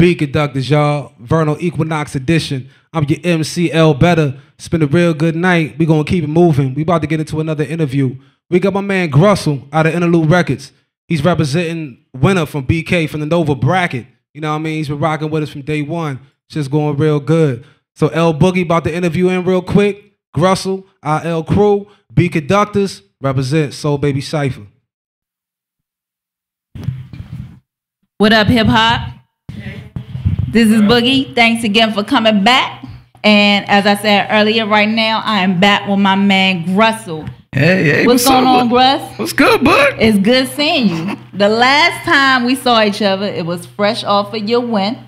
B Conductaz, y'all. Vernal Equinox Edition. I'm your MC L Better. It's been a real good night. We gonna keep it moving. We about to get into another interview. We got my man Grussle out of Interlude Records. He's representing Winner from BK from the Nova bracket. You know what I mean? He's been rocking with us from day one. It's just going real good. So L Boogie about to interview him real quick. Grussle, our L crew, B Conductaz, represent Soul Baby Cypher. What up, hip hop? This is Boogie. Thanks again for coming back. And as I said earlier, right now, I am back with my man Grussle. Hey, what's going on, Gruss? What's good, bud? It's good seeing you. The last time we saw each other, it was fresh off of your win,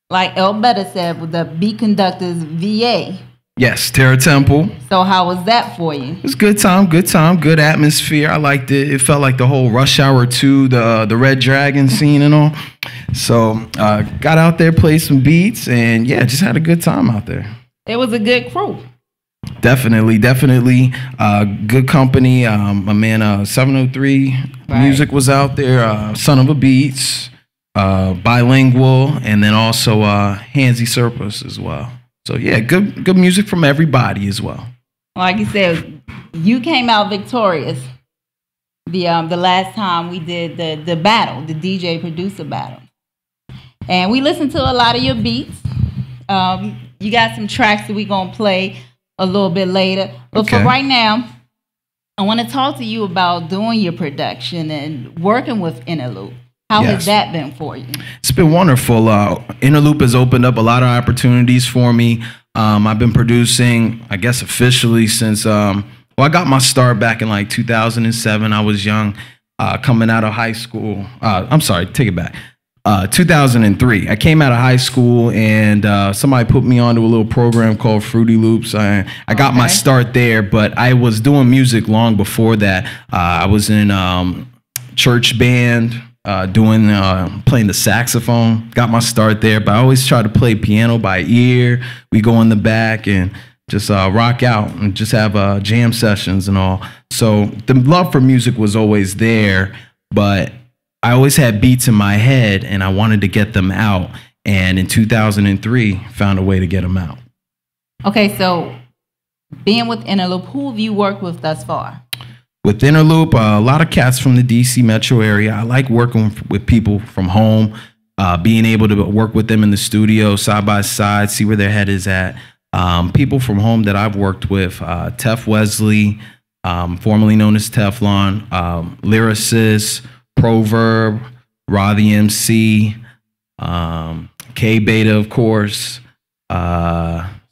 like El Better said, with the B Conductaz VA. Yes, Terra Temple. So how was that for you? It was good time, good atmosphere. I liked it. It felt like the whole Rush Hour 2, the Red Dragon scene and all. So got out there, played some beats, and yeah, just had a good time out there. It was a good crew. Definitely. Good company. My man 703 Music was out there. Son of a Beats, bilingual, and then also Handsy Surplus as well. So yeah, good music from everybody as well. Like you said, you came out victorious. The last time we did the battle, the DJ producer battle, and we listened to a lot of your beats. You got some tracks that we gonna play a little bit later, but for right now, I want to talk to you about doing your production and working with Interloop. How has that been for you? It's been wonderful. Interloop has opened up a lot of opportunities for me. I've been producing, I guess, officially since, well, I got my start back in like 2007. I was young, coming out of high school. I'm sorry, take it back. 2003. I came out of high school and somebody put me onto a little program called Fruity Loops. I got my start there, but I was doing music long before that. I was in church band, playing the saxophone. Got my start there, but I always try to play piano by ear. We go in the back and just rock out and just have jam sessions and all. So the love for music was always there, but I always had beats in my head and I wanted to get them out. And in 2003, found a way to get them out. Okay, so being with Interloop, who have you worked with thus far? With Interloop, a lot of cats from the DC metro area. I like working with people from home, being able to work with them in the studio side by side, see where their head is at. People from home that I've worked with, Tef Wesley, formerly known as Teflon, lyricist, Proverb, Raw the MC, K Beta, of course,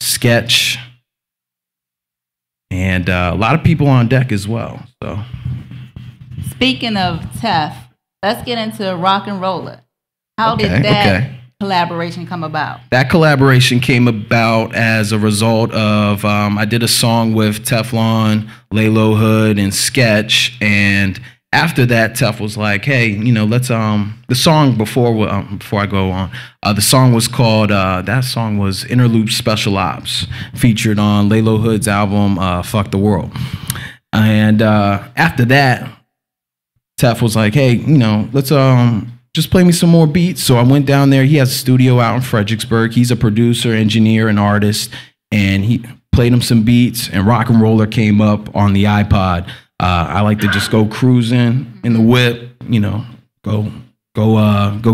Sketch, and a lot of people on deck as well. So, speaking of Tef, let's get into Rock and Roller. How did that collaboration come about? That collaboration came about as a result of I did a song with Teflon, Laylo Hood, and Sketch, and after that, Tef was like, "Hey, you know, let's the song before I go on, the song was called that song was Interloop Special Ops, featured on Laylo Hood's album Fuck the World." And after that, Tef was like, "Hey, you know, let's just play me some more beats." So I went down there. He has a studio out in Fredericksburg. He's a producer, engineer, and artist, and he played him some beats. And Rock and Roller came up on the iPod. I like to just go cruising in the whip, you know, go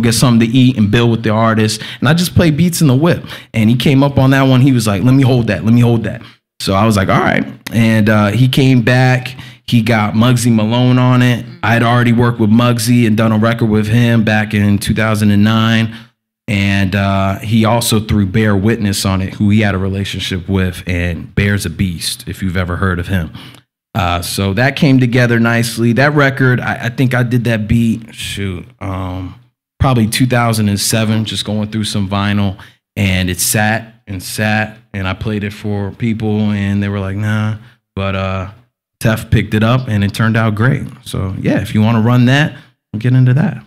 get something to eat and build with the artist. And I just play beats in the whip. And he came up on that one. He was like, let me hold that. So I was like, all right. And he came back. He got Muggsy Malone on it. I had already worked with Muggsy and done a record with him back in 2009. And he also threw Bear Witness on it, who he had a relationship with. And Bear's a beast, if you've ever heard of him. So that came together nicely. That record, I think I did that beat, probably 2007, just going through some vinyl, and it sat, and I played it for people, and they were like, nah, but Tef picked it up, and it turned out great. So yeah, if you want to run that, we'll get into that.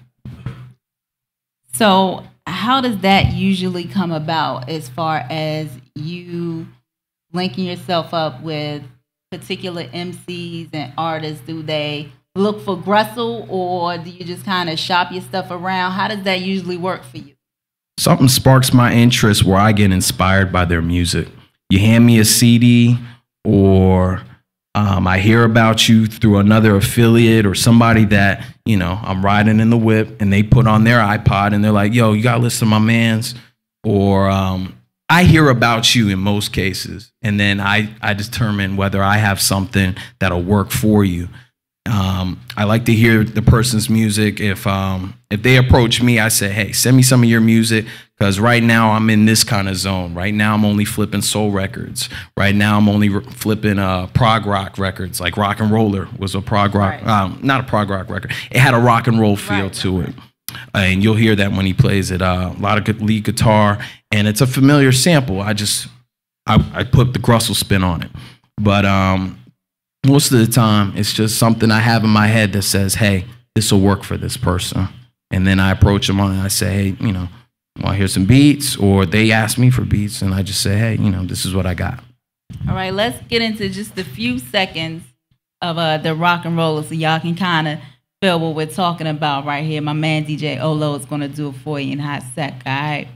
So how does that usually come about as far as you linking yourself up with particular MCs and artists? Do they look for Grussle, or do you just kind of shop your stuff around? How does that usually work for you? something sparks my interest where I get inspired by their music. You hand me a CD, or I hear about you through another affiliate or somebody that, you know, I'm riding in the whip and they put on their iPod and they're like, yo, you got to listen to my man's. Or I hear about you in most cases, and then I determine whether I have something that'll work for you. I like to hear the person's music. If they approach me, I say, hey, send me some of your music, because right now I'm in this kind of zone. Right now I'm only flipping soul records. Right now I'm only flipping prog rock records. Like Rock and Roller was a prog rock, not a prog rock record. It had a rock and roll feel to it. And you'll hear that when he plays it. A lot of good lead guitar, and it's a familiar sample. I put the Grussle spin on it. But most of the time, it's just something I have in my head that says, hey, this will work for this person. And then I approach them on it, and I say, hey, you know, want to hear some beats? Or they ask me for beats, and I just say, hey, you know, this is what I got. All right, let's get into just a few seconds of the Rock and Roller so y'all can kind of feel what we're talking about right here. My man DJ Olo is going to do it for you in a hot sec, all right?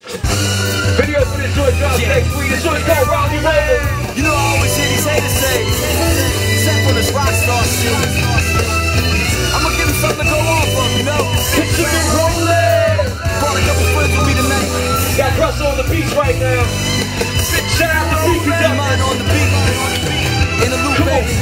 Video for this joint drop next week. This joint called Rock and Roller. You know I always hear these haters say, except for this rock star shit. I'ma give him something to go off of, you know? Keep it rolling. Brought a couple friends with me tonight. Got Grussle on the beach right now. Shout out to Freaky Duck. Mine on the beat. In the loop, baby.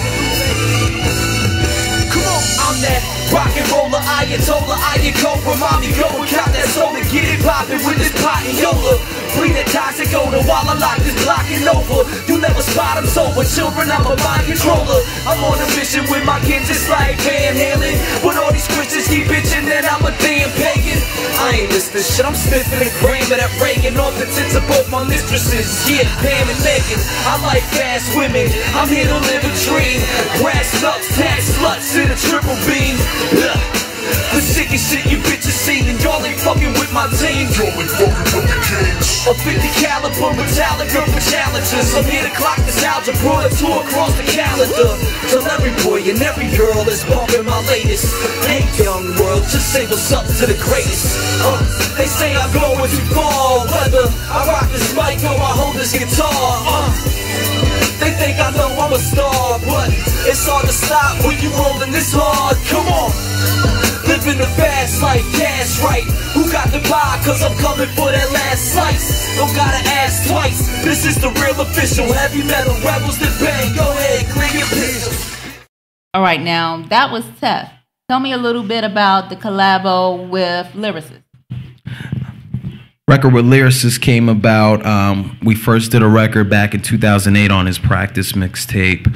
Come on, I'm that rock and roller, Ayatollah, Ayatollah, mommy, go and count that soul and get it poppin' with this pot and yola. Breathe that toxic odor while I lock this block and over. You never spot them sober, children, I'm a mind controller. I'm on a mission with my kids, just like Van Halen. But all these Christians keep bitching that I'm a damn pagan. I ain't listening shit, I'm sniffing and cramming that Reagan off the tits of both my mistresses. Yeah, Pam and Megan, I like fast women, I'm here to live a dream. Grass nuts, tax sluts in a triple beam. The sickest shit you bitches seen, and y'all ain't fucking with my team. Y'all ain't fucking with the kids. A 50 caliber Metallica for challenges. I'm here to clock this algebra tour across the calendar. Tell every boy and every girl that's bumping my latest. Hey young world, just say what's up to the greatest. They say I'm going too far, whether I rock this mic or I hold this guitar. They think I know I'm a star, but it's hard to stop when you rolling this hard. Come on. Living the fast life, cash right. Who got the pie? Cause I'm coming for that last slice. Don't gotta ask twice. This is the real official heavy metal rebels that bang. Go ahead, clean your pistols. All right, now that was tough. Tell me a little bit about the collabo with Lyricist. Record with Lyricist came about. We first did a record back in 2008 on his Practice mixtape.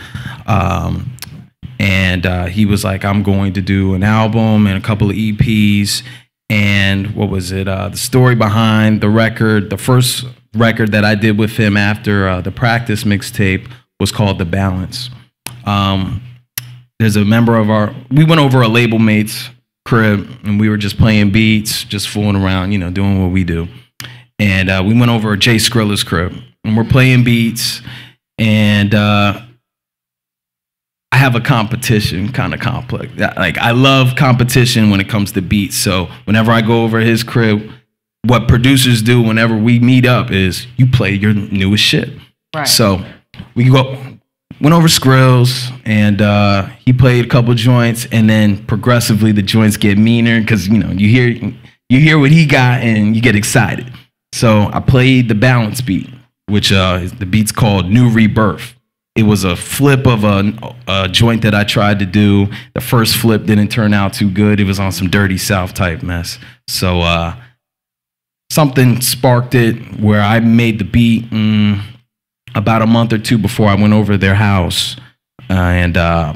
And he was like, I'm going to do an album and a couple of EPs. And what was it? The story behind the record, the first record that I did with him after the Practice mixtape was called The Balance. There's a member of we went over a label mate's crib and we were just playing beats, just fooling around, you know, doing what we do. And we went over Jay Skrilla's crib and we're playing beats, and I have a competition kind of complex. Like, I love competition when it comes to beats. So whenever I go over his crib, what producers do whenever we meet up is you play your newest shit. Right. So we went over Skrill's, and he played a couple joints, and then progressively the joints get meaner because, you know, you hear what he got and you get excited. So I played the Balance beat, which the beat's called New Rebirth. It was a flip of a joint that I tried to do. The first flip didn't turn out too good. It was on some Dirty South type mess. So something sparked it where I made the beat about a month or two before I went over their house and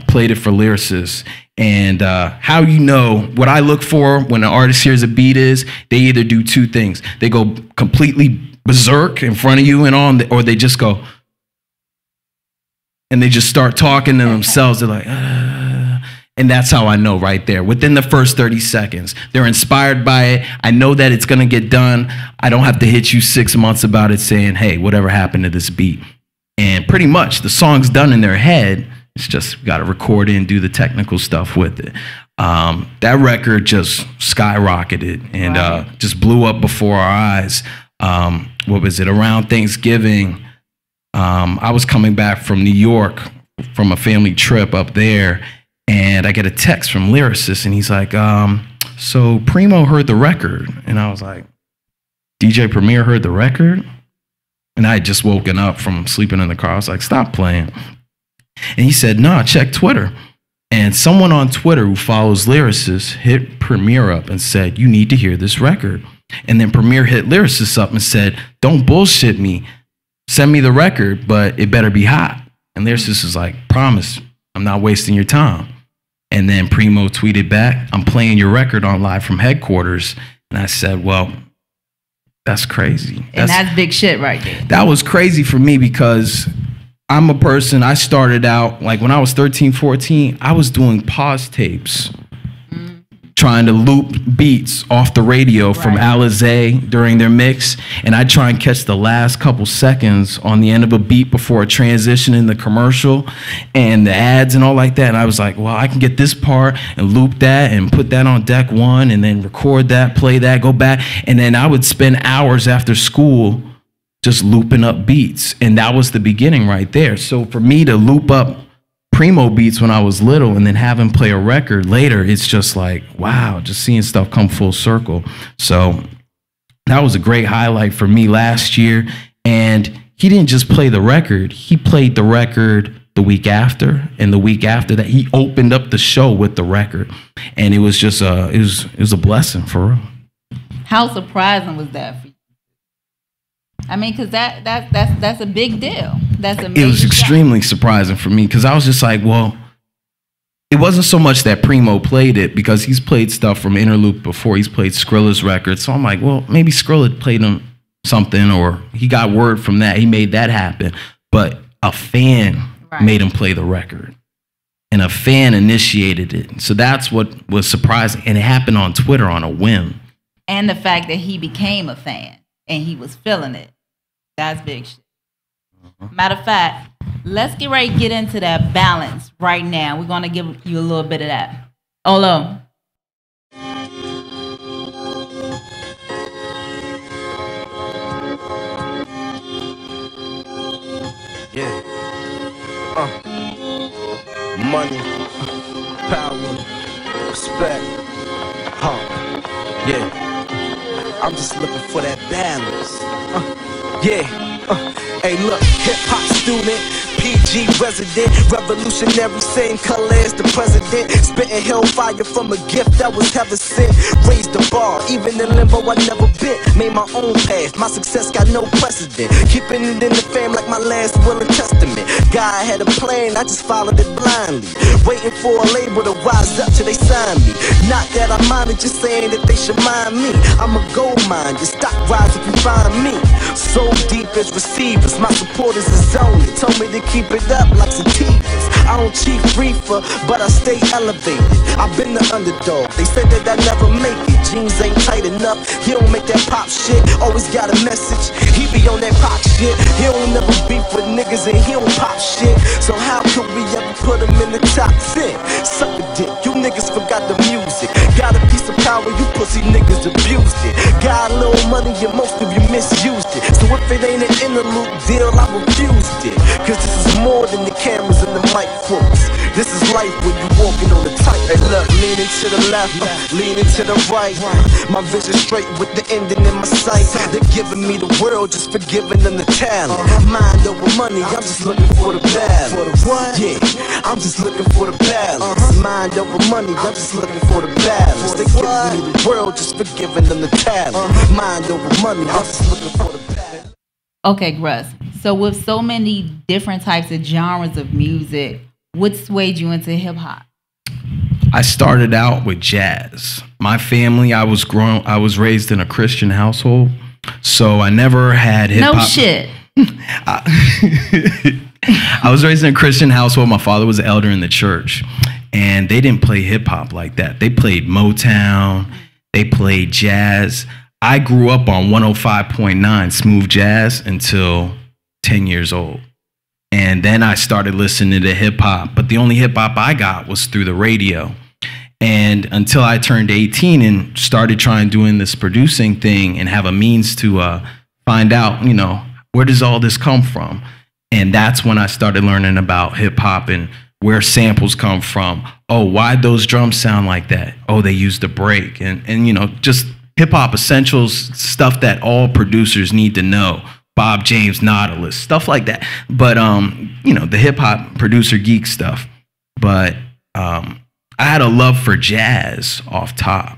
played it for Lyricists. And how you know what I look for when an artist hears a beat is they either do two things. They go completely berserk in front of you and on, or they just go, and they just start talking to themselves. They're like, and that's how I know right there. Within the first 30 seconds, they're inspired by it. I know that it's going to get done. I don't have to hit you 6 months about it saying, hey, whatever happened to this beat? And pretty much the song's done in their head. It's just got to record it and do the technical stuff with it. That record just skyrocketed and just blew up before our eyes. What was it? Around Thanksgiving, I was coming back from New York from a family trip up there, and I get a text from Lyricist, and he's like, so Primo heard the record. And I was like, DJ Premier heard the record? And I had just woken up from sleeping in the car. I was like, stop playing. And he said, no, check Twitter. And someone on Twitter who follows Lyricist hit Premier up and said, you need to hear this record. And then Premier hit Lyricist up and said, don't bullshit me. Send me the record, but it better be hot. And Lyricist is like, promise, I'm not wasting your time. And then Primo tweeted back, I'm playing your record on Live from Headquarters. And I said, well, that's crazy. And that's big shit right there. That was crazy for me because I'm a person, I started out, like when I was 13, 14, I was doing pause tapes, trying to loop beats off the radio from Alizé during their mix, and I'd try and catch the last couple seconds on the end of a beat before a transition in the commercial and the ads and all like that. And I was like, well, I can get this part and loop that and put that on deck one and then record that, play that, go back. And then I would spend hours after school just looping up beats. And that was the beginning right there. So for me to loop up Primo beats when I was little and then have him play a record later, it's just like, wow, just seeing stuff come full circle. So that was a great highlight for me last year. And he didn't just play the record, he played the record the week after, and the week after that, he opened up the show with the record. And it was just it was a blessing for real. How surprising was that for you? I mean, because that's a big deal. That's a major It was extremely surprising for me because I was just like, well, it wasn't so much that Primo played it because he's played stuff from Interloop before. He's played Skrilla's records. So I'm like, well, maybe Skrilla played him something or he got word from that. He made that happen. But a fan made him play the record. And a fan initiated it. So that's what was surprising. And it happened on Twitter on a whim. And the fact that he became a fan and he was feeling it. That's big shit. Matter of fact, let's get ready to get into that balance right now. We're going to give you a little bit of that. Olo. Yeah. Money, power, respect. Yeah. I'm just looking for that balance. Hey, look, hip-hop student, PG resident, revolutionary, same color as the president, spitting hellfire from a gift that was heaven sent, raised the bar, even in limbo I never been, made my own path, my success got no precedent, keeping it in the fam like my last will and testament, God had a plan, I just followed it blindly, waiting for a label to rise up till they sign me, not that I minded, just saying that they should mind me, I'm a gold mine, your stock rise if you find me, so deep as receivers, my supporters is on it, told me to keep it up like sativas. I don't cheat reefer, but I stay elevated. I've been the underdog, they said that I never make it. Jeans ain't tight enough, he don't make that pop shit. Always got a message, he be on that pop shit. He don't never beef with niggas and he don't pop shit. So how could we ever put him in the top 10? Suck a dick, you niggas forgot the music. Got a piece of power, you pussy niggas abused it. Got a little money and most of you misused it. So if it ain't an interlude deal, I refused it. Cause this is more than the cameras and the mic quotes. This is life when you walking on the tight. Hey look, leaning to the left, leaning to the right. My vision straight with the ending in my sight. They're giving me the world just for giving them the talent. Mind over money, I'm just looking for the balance. Yeah, I'm just looking for the balance. Mind over money, I'm just looking for the balance. They're giving me the world just for giving them the talent. Mind over money, I'm just looking for the balance. Okay, Gruss. So with so many different types of genres of music, what swayed you into hip hop? I started out with jazz. My family, I was raised in a Christian household, so I never had hip hop. No shit. I was raised in a Christian household. My father was an elder in the church, and they didn't play hip hop like that. They played Motown, they played jazz. I grew up on 105.9 smooth jazz until 10 years old. And then I started listening to hip hop, but the only hip hop I got was through the radio. And until I turned 18 and started trying doing this producing thing and have a means to find out, you know, where does all this come from? And that's when I started learning about hip hop and where samples come from. Oh, why those drums sound like that? Oh, they used a break. And you know, just hip hop essentials, stuff that all producers need to know. Bob James, Nautilus, stuff like that. But you know, the hip hop producer geek stuff. But I had a love for jazz off top.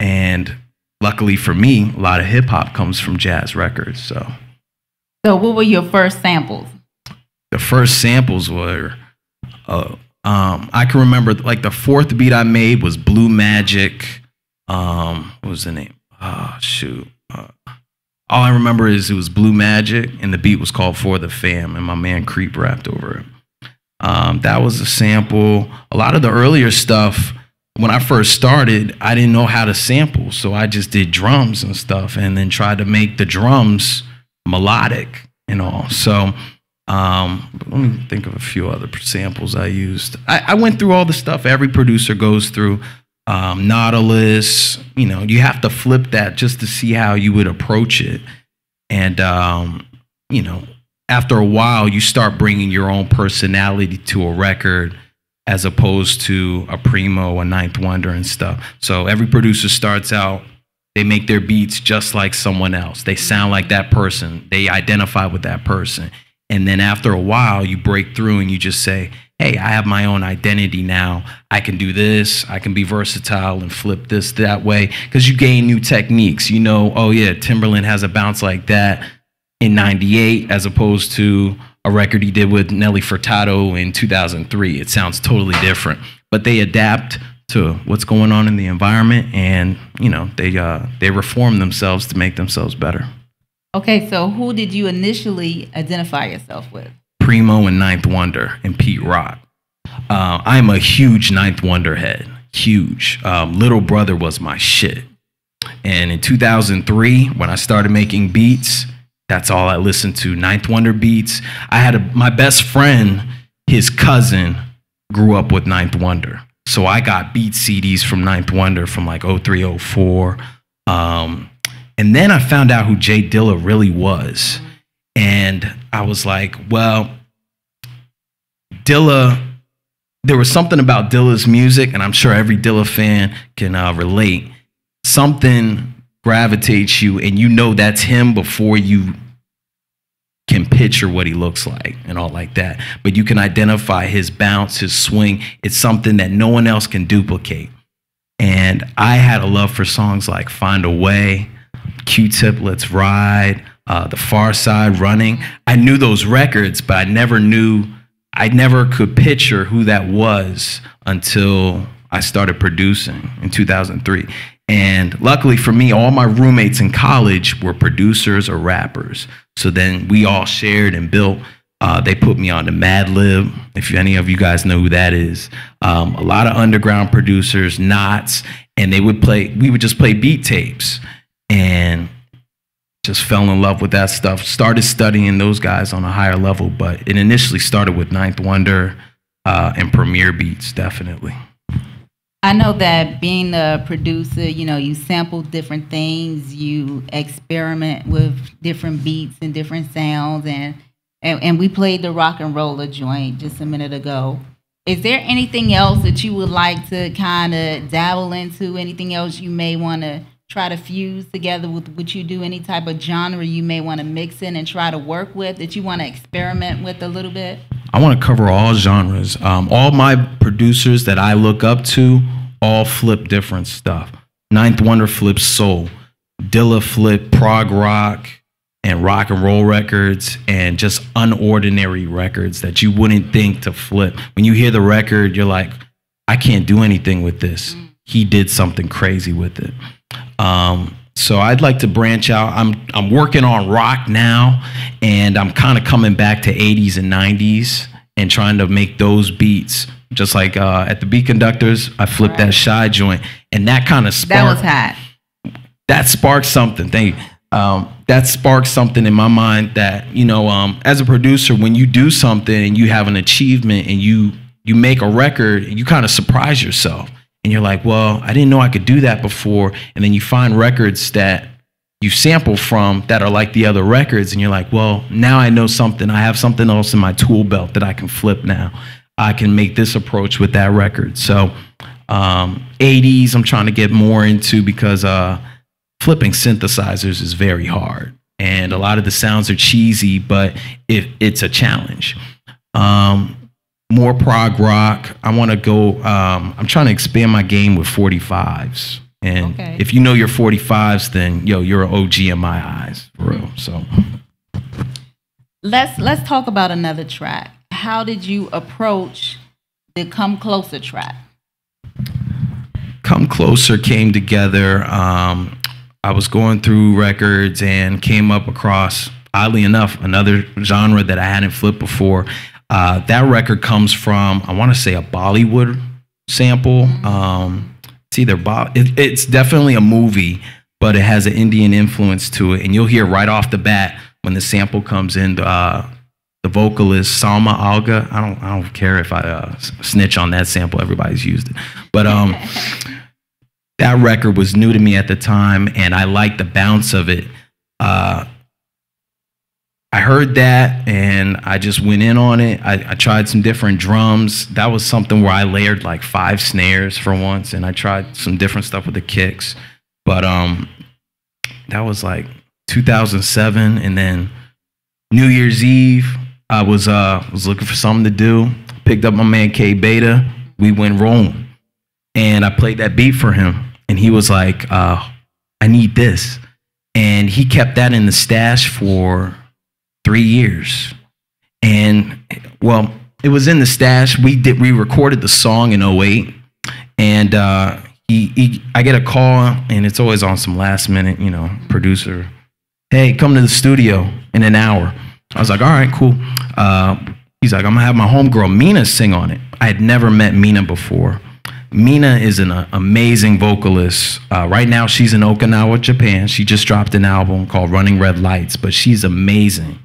And luckily for me, a lot of hip hop comes from jazz records. So what were your first samples? The first samples were, I can remember like the fourth beat I made was Blue Magic. What was the name? Oh, shoot. All I remember is it was Blue Magic and the beat was called For the Fam and my man Creep rapped over it. That was a sample. A lot of the earlier stuff, when I first started, I didn't know how to sample. So I just did drums and stuff and then tried to make the drums melodic and all. So let me think of a few other samples I used. I went through all the stuff every producer goes through. Nautilus, you know, you have to flip that just to see how you would approach it. And, you know, after a while, you start bringing your own personality to a record as opposed to a Primo, a Ninth Wonder and stuff. So every producer starts out, they make their beats just like someone else. They sound like that person. They identify with that person. And then after a while, you break through and you just say, hey, I have my own identity now. I can do this. I can be versatile and flip this that way. Because you gain new techniques. You know, oh yeah, Timberland has a bounce like that in '98 as opposed to a record he did with Nelly Furtado in 2003. It sounds totally different. But they adapt to what's going on in the environment and, you know, they reform themselves to make themselves better. Okay, so who did you initially identify yourself with? Primo and Ninth Wonder and Pete Rock. I'm a huge Ninth Wonder head, huge. Little Brother was my shit. And in 2003, when I started making beats, that's all I listened to, Ninth Wonder beats. I had my best friend, his cousin, grew up with Ninth Wonder. So I got beat CDs from Ninth Wonder from like 03, 04. And then I found out who Jay Dilla really was. And I was like, well, Dilla, there was something about Dilla's music, and I'm sure every Dilla fan can relate. Something gravitates you, and you know that's him before you can picture what he looks like and all like that. But you can identify his bounce, his swing. It's something that no one else can duplicate. And I had a love for songs like Find a Way, Q-Tip, Let's Ride, The Far Side, Running. I knew those records, but I never could picture who that was until I started producing in 2003. And luckily for me, all my roommates in college were producers or rappers. So then we all shared and built. They put me on to Madlib, if any of you guys know who that is. A lot of underground producers, Knots, and we would just play beat tapes. And just fell in love with that stuff. Started studying those guys on a higher level, but it initially started with Ninth Wonder and Premier Beats, definitely. I know that being a producer, you know, you sample different things, you experiment with different beats and different sounds, and we played the rock and roller joint just a minute ago. Is there anything else that you would like to kind of dabble into? Anything else you may want to try to fuse together with what you do? Any type of genre you may want to mix in and try to work with that you want to experiment with a little bit? I want to cover all genres. All my producers that I look up to all flip different stuff. Ninth Wonder flips soul. Dilla flipped prog rock and roll records and just unordinary records that you wouldn't think to flip. When you hear the record, you're like, I can't do anything with this. He did something crazy with it. So I'd like to branch out. I'm working on rock now, and I'm kind of coming back to 80s and 90s and trying to make those beats. Just like at the Beat Conductors, I flipped that Shy joint, and that kind of sparked. That was hot. That sparked something. Thank you. That sparked something in my mind that, you know, as a producer, when you do something and you have an achievement and you make a record, you kind of surprise yourself. and you're like, well, I didn't know I could do that before. And then you find records that you sample from that are like the other records, and you're like, well, now I know something. I have something else in my tool belt that I can flip now. I can make this approach with that record. So 80s I'm trying to get more into, because flipping synthesizers is very hard. And a lot of the sounds are cheesy, but it's a challenge. More prog rock. I want to go, I'm trying to expand my game with 45s. And if you know your 45s, then you're an OG in my eyes, for real. So let's talk about another track. How did you approach the Come Closer track? Come Closer came together. I was going through records and came up across, oddly enough, another genre that I hadn't flipped before. That record comes from, I want to say, a Bollywood sample. It's either it's definitely a movie, but it has an Indian influence to it, and you'll hear right off the bat when the sample comes in. The vocalist Salma Alga. I don't care if I snitch on that sample. Everybody's used it, but that record was new to me at the time, and I liked the bounce of it. I heard that, and I just went in on it. I tried some different drums. That was something where I layered like 5 snares for once, and I tried some different stuff with the kicks. But that was like 2007, and then New Year's Eve, I was looking for something to do. Picked up my man K Beta. We went rolling, and I played that beat for him, and he was like, "I need this," and he kept that in the stash for 3 years. And well, it was in the stash. We recorded the song in 2008, and I get a call, and it's always on some last minute, producer, hey, come to the studio in an hour. I was like, all right, cool. He's like, I'm gonna have my homegirl Mina sing on it. I had never met Mina before. Mina is an amazing vocalist. Right now she's in Okinawa, Japan. She just dropped an album called Running Red Lights, but she's amazing.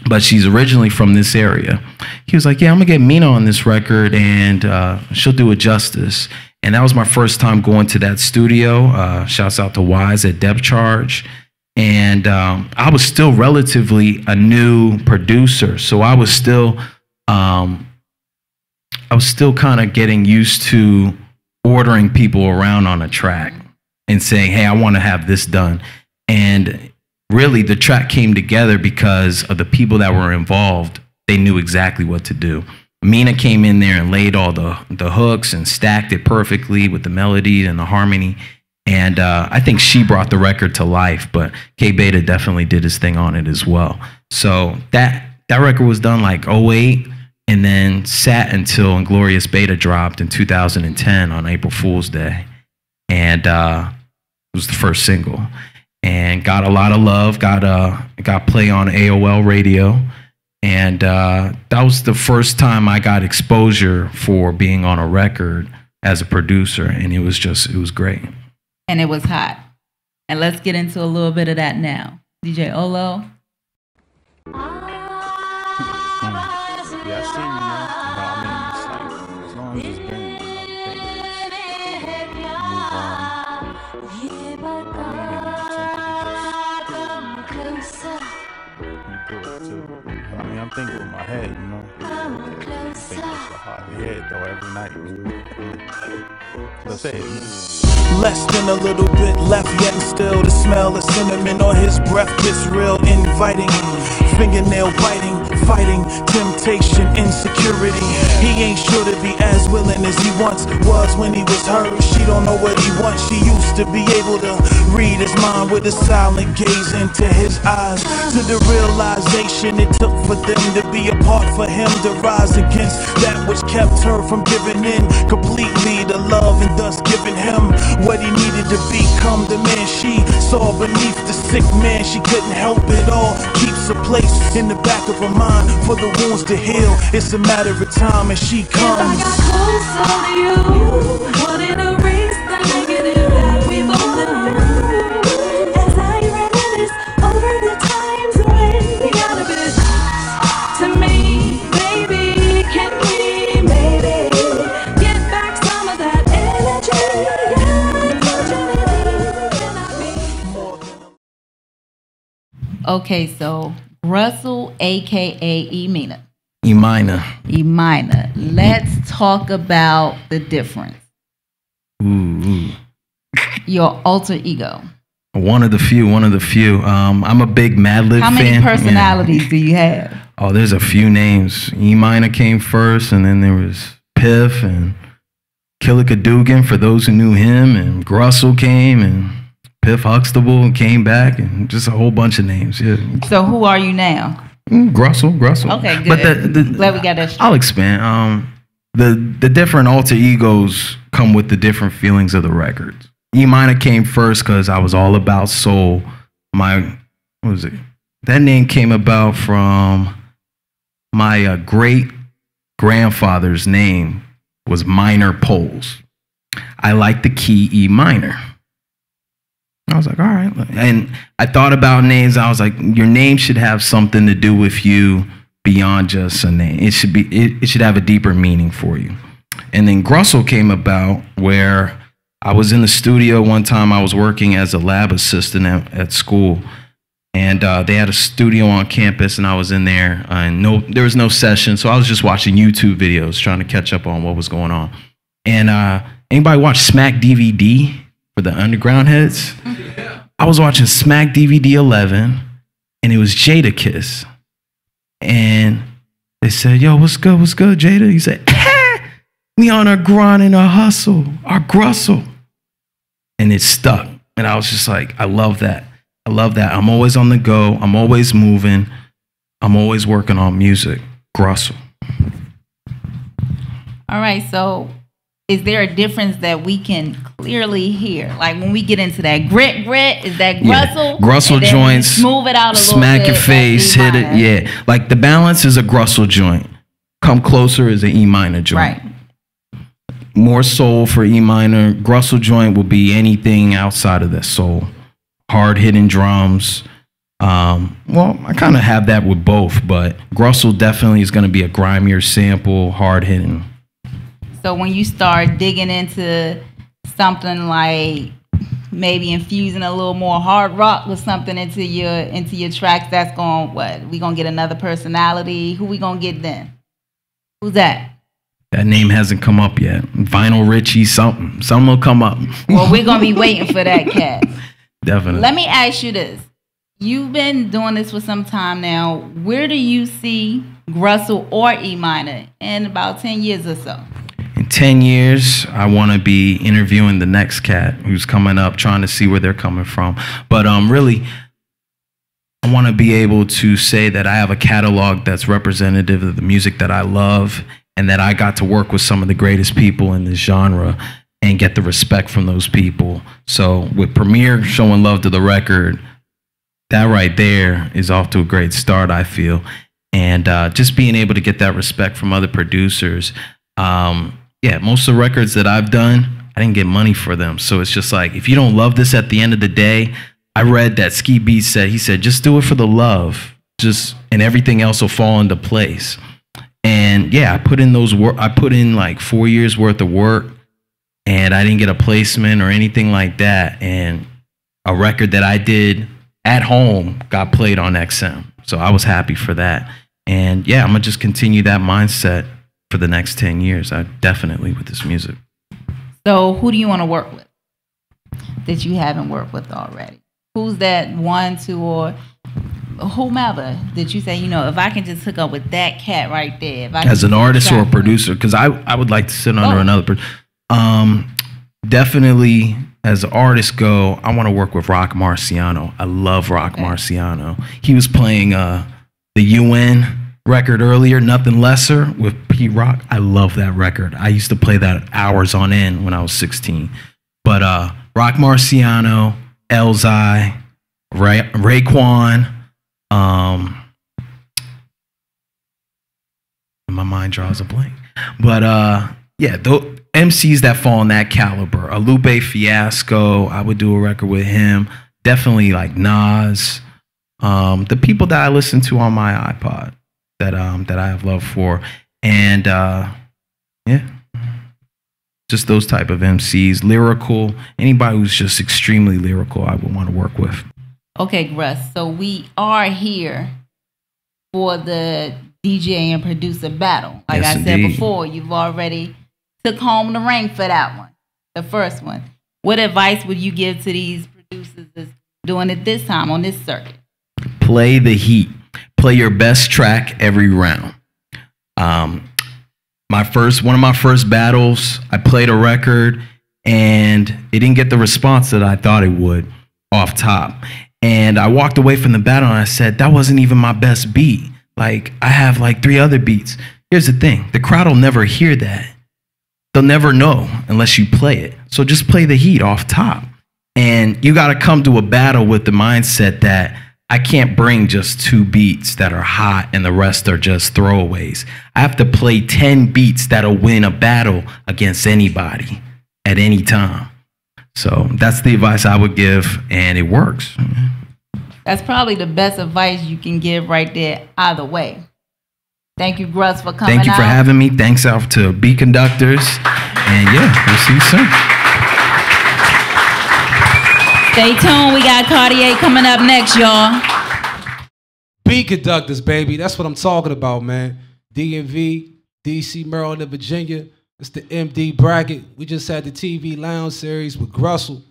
But she's originally from this area. He was like, yeah, I'm gonna get Mina on this record, and she'll do it justice. And that was my first time going to that studio. Shouts out to Wise at Depth Charge. And I was still relatively a new producer, so I was still kind of getting used to ordering people around on a track and saying, hey, I want to have this done. And really, the track came together because of the people that were involved. They knew exactly what to do. Mina came in there and laid all the hooks and stacked it perfectly with the melody and the harmony. And I think she brought the record to life, but K Beta definitely did his thing on it as well. So that record was done like 2008, and then sat until Inglorious Beta dropped in 2010 on April Fool's Day. And it was the first single. And got a lot of love, got play on AOL radio. And that was the first time I got exposure for being on a record as a producer. And it was great. And it was hot. And let's get into a little bit of that now. DJ Olo. Yeah, I seen you, man. I mean, it's like, as long as it's been another thing, move on. I mean, I'm thinking with my head, I'm thinking with the heart. Head, though, every night. Let's say it. Less than a little bit left, yet and still the smell of cinnamon on his breath gets real inviting. Fingernail biting, fighting temptation, insecurity. He ain't sure to be as willing as he once was when he was hers. She don't know what he wants. She used to be able to read his mind with a silent gaze into his eyes. To the realization it took for them to be apart, for him to rise against that which kept her from giving in completely to love, and thus giving him what he needed to become the man she saw beneath the sick man. She couldn't help it all. Keeps a place in the back of her mind for the wounds to heal. It's a matter of time, and she comes. If I got closer to you, wouldn't erase the negative that we both knew. As I reminisce over the times when you got a bit to me, baby, can we maybe get back some? Okay, so Grussle, aka E minor. E minor. E minor. Let's talk about the difference. Ooh. Your alter ego. One of the few. I'm a big Madlib fan. How many personalities do you have? Oh, there's a few names. E minor came first, and then there was Piff and Killica Dugan for those who knew him, and Grussle came, and Piff Huxtable came back, and just a whole bunch of names. Yeah. So who are you now? Grussle. Okay, good. But Glad we got that straight. I'll expand. The different alter egos come with the different feelings of the records. E minor came first because I was all about soul. What was it? That name came about from my great grandfather's name was Minor Poles. I like the key E minor. I was like, all right. And I thought about names. I was like, your name should have something to do with you beyond just a name. It should have a deeper meaning for you. And then Grussle came about where I was in the studio one time. I was working as a lab assistant at school. And they had a studio on campus, and I was in there. And there was no session, so I was just watching YouTube videos, trying to catch up on what was going on. And anybody watch Smack DVD for the underground heads? I was watching Smack DVD 11, and it was Jadakiss. And they said, yo, what's good, Jada? He said, we on our grind and our hustle, our Grussle. And it stuck. And I was just like, I love that. I'm always on the go. I'm always moving. I'm always working on music. Grussle. All right, so is there a difference that we can clearly hear? Like when we get into that grit, is that Grussle? Yeah. Grussle joints. Smooth it out a little bit. Smack your face, hit it. Yeah. Like the balance is a Grussle joint. Come Closer is an E minor joint. Right. More soul for E minor. Grussle joint will be anything outside of that soul. Hard hitting drums. Well, I kind of have that with both, but Grussle definitely is going to be a grimier sample, hard hitting. So when you start digging into something like maybe infusing a little more hard rock with something into your tracks, that's going what? We gonna get another personality? Who we gonna get then? Who's that? That name hasn't come up yet. Vinyl Richie, something will come up. Well, we're gonna be waiting for that, cat. Definitely. Let me ask you this. You've been doing this for some time now. Where do you see Grussle or E minor in about 10 years or so? In 10 years, I want to be interviewing the next cat who's coming up, trying to see where they're coming from. But really, I want to be able to say that I have a catalog that's representative of the music that I love, and that I got to work with some of the greatest people in this genre and get the respect from those people. So with Premier showing love to the record, that right there is off to a great start, I feel. And just being able to get that respect from other producers. Yeah, most of the records that I've done, I didn't get money for them. So it's just like, if you don't love this at the end of the day, I read that Ski Beats said, he said, just do it for the love, and everything else will fall into place. And yeah, I put in like 4 years worth of work, and I didn't get a placement or anything like that. And a record that I did at home got played on XM. So I was happy for that. And yeah, I'm gonna just continue that mindset for the next 10 years. I definitely with this music. So who do you want to work with that you haven't worked with already? Who's that one, two, or whomever that you say, you know, if I can just hook up with that cat right there. If I as an artist or a producer, because I would like to sit under another. Definitely, as artists go, I want to work with Rock Marciano. I love Rock Marciano. He was playing the UN record earlier, Nothing Lesser with Pete Rock. I love that record. I used to play that hours on end when I was 16. But Rock Marciano, Elzai, Raekwon, my mind draws a blank. But yeah, the MCs that fall in that caliber. A Lupe Fiasco, I would do a record with him. Definitely like Nas. The people that I listen to on my iPod that I have love for. And yeah, just those type of MCs. Lyrical, anybody who's just extremely lyrical, I would want to work with. Okay, Gruss. So we are here for the DJ and producer battle. Like Yes, I said indeed. before, you've already took home the ring for that one, the first one. What advice would you give to these producers that's doing it this time on this circuit? Play the heat. Play your best track every round. One of my first battles, I played a record and it didn't get the response that I thought it would off top. And I walked away from the battle and I said, that wasn't even my best beat. Like, I have like 3 other beats. Here's the thing. The crowd will never hear that. They'll never know unless you play it. So just play the heat off top. And you got to come to a battle with the mindset that I can't bring just 2 beats that are hot and the rest are just throwaways. I have to play 10 beats that'll win a battle against anybody at any time. So that's the advice I would give, and it works. That's probably the best advice you can give right there either way. Thank you, Gruss, for coming out. Thank you for having me. Thanks out to Beat Conductors. And yeah, we'll see you soon. Stay tuned. We got Cartier coming up next, y'all. Beat Conductors, baby. That's what I'm talking about, man. DMV, DC, Maryland, and Virginia. It's the MD bracket. We just had the TV Lounge Series with Grussle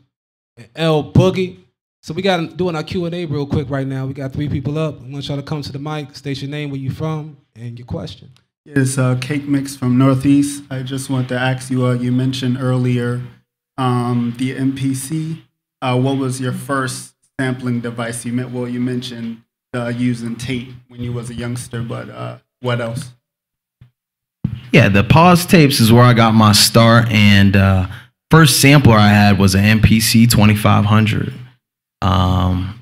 and L Boogie. So we got doing our Q&A real quick right now. We got 3 people up. I want y'all to come to the mic, state your name, where you from, and your question. It's Cake Mix from Northeast. I just want to ask you, you mentioned earlier the MPC. What was your first sampling device? You mentioned using tape when you was a youngster, but what else? Yeah, the pause tapes is where I got my start, and first sampler I had was an MPC 2500.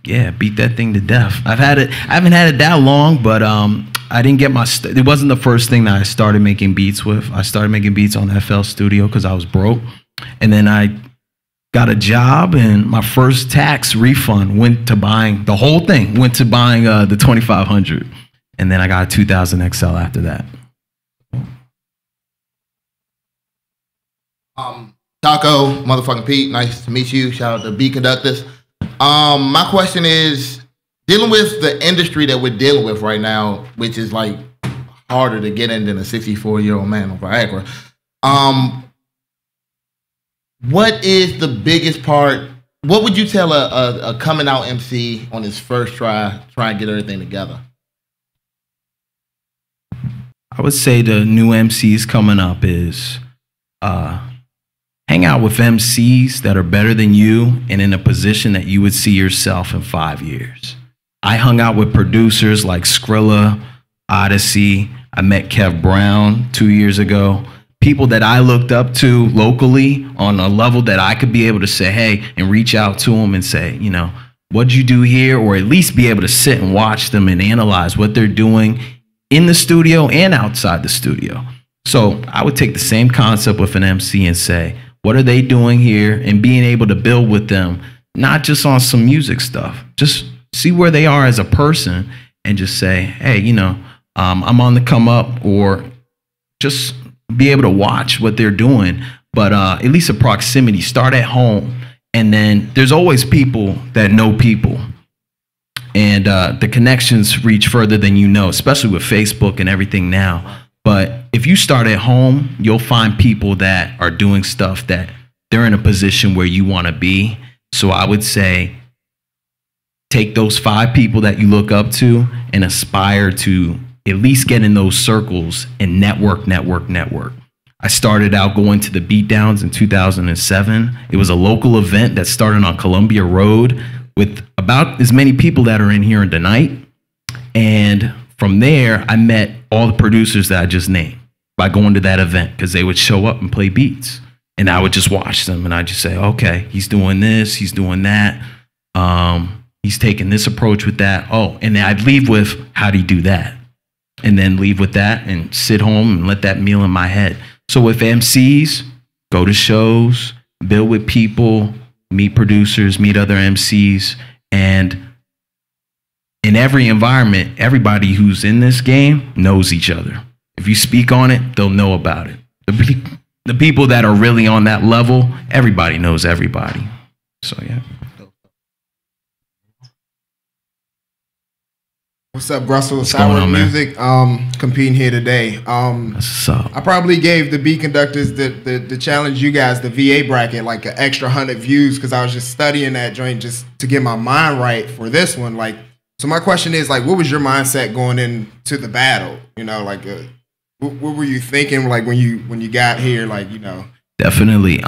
Yeah, beat that thing to death. I haven't had it that long, but I didn't get it wasn't the first thing that I started making beats with. I started making beats on FL Studio because I was broke, and then I got a job, and my first tax refund went to buying the whole thing. Went to buying the 2500, and then I got a 2000 XL after that. Taco, motherfucking Pete, nice to meet you. Shout out to B Conductors. My question is, dealing with the industry that we're dealing with right now, which is like harder to get in than a 64-year-old man on Viagra. What is the biggest part? What would you tell a coming out MC on his first try and get everything together? I would say the new MCs coming up is hang out with MCs that are better than you and in a position that you would see yourself in 5 years. I hung out with producers like Skrilla, Odyssey. I met Kev Brown 2 years ago. People that I looked up to locally on a level that I could be able to say, hey, and reach out to them and say, you know, what'd you do here? Or at least be able to sit and watch them and analyze what they're doing in the studio and outside the studio. So I would take the same concept with an MC and say, what are they doing here? And being able to build with them, not just on some music stuff, just see where they are as a person and just say, hey, you know, I'm on the come up, or just be able to watch what they're doing. But at least a proximity, start at home. And then there's always people that know people. And the connections reach further than you know, especially with Facebook and everything now. But if you start at home, you'll find people that are doing stuff that they're in a position where you want to be. So I would say take those 5 people that you look up to and aspire to at least get in those circles and network. I started out going to the Beatdowns in 2007. It was a local event that started on Columbia Road with about as many people that are in here tonight. And from there, I met all the producers that I just named by going to that event, because they would show up and play beats. And I would just watch them, and I'd just say, okay, he's doing this, he's doing that. He's taking this approach with that. Oh, and then I'd leave with, how'd he do that? And then leave with that and sit home and let that meal in my head. So with MCs, go to shows, build with people, meet producers, meet other MCs, and in every environment, everybody who's in this game knows each other. If you speak on it, they'll know about it. The people that are really on that level, everybody knows everybody. So yeah. What's up, Grussle? What's going Sour on, man? Music. Competing here today. What's up? I probably gave the beat conductors the challenge you guys, the VA bracket, like an extra 100 views because I was just studying that joint just to get my mind right for this one. Like, so my question is, like, what was your mindset going into the battle? You know, like, what were you thinking, like, when you got here, like, you know? Definitely.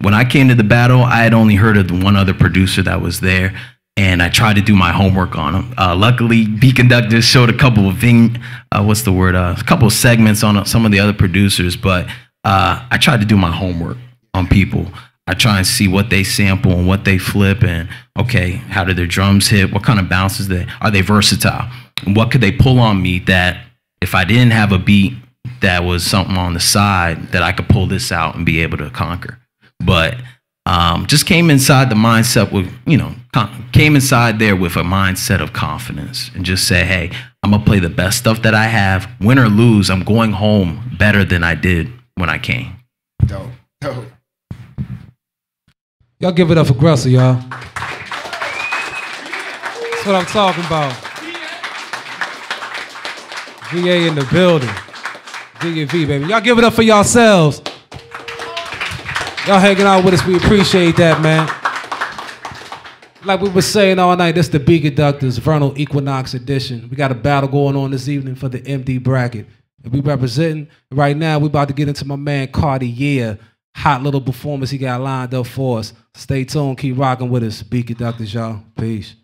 When I came to the battle, I had only heard of the one other producer that was there, and I tried to do my homework on him. Luckily, beat conductors showed a couple of a couple of segments on some of the other producers, but I tried to do my homework on people. I try and see what they sample and what they flip, and okay, how do their drums hit? What kind of bounces are they versatile? And what could they pull on me that if I didn't have a beat that was something on the side that I could pull this out and be able to conquer? But just came inside the mindset with, came inside there with a mindset of confidence and just say, hey, I'm gonna play the best stuff that I have. Win or lose, I'm going home better than I did when I came. Dope. Y'all give it up for Grussle, y'all. That's what I'm talking about. VA in the building. V, baby. Y'all give it up for yourselves. Y'all hanging out with us. We appreciate that, man. Like we were saying all night, this is the Beat Conductors Vernal Equinox Edition. We got a battle going on this evening for the MD bracket. And we representing right now. We about to get into my man Cartier. Hot little performance he got lined up for us. Stay tuned. Keep rocking with us. Beat Conductors, y'all. Peace.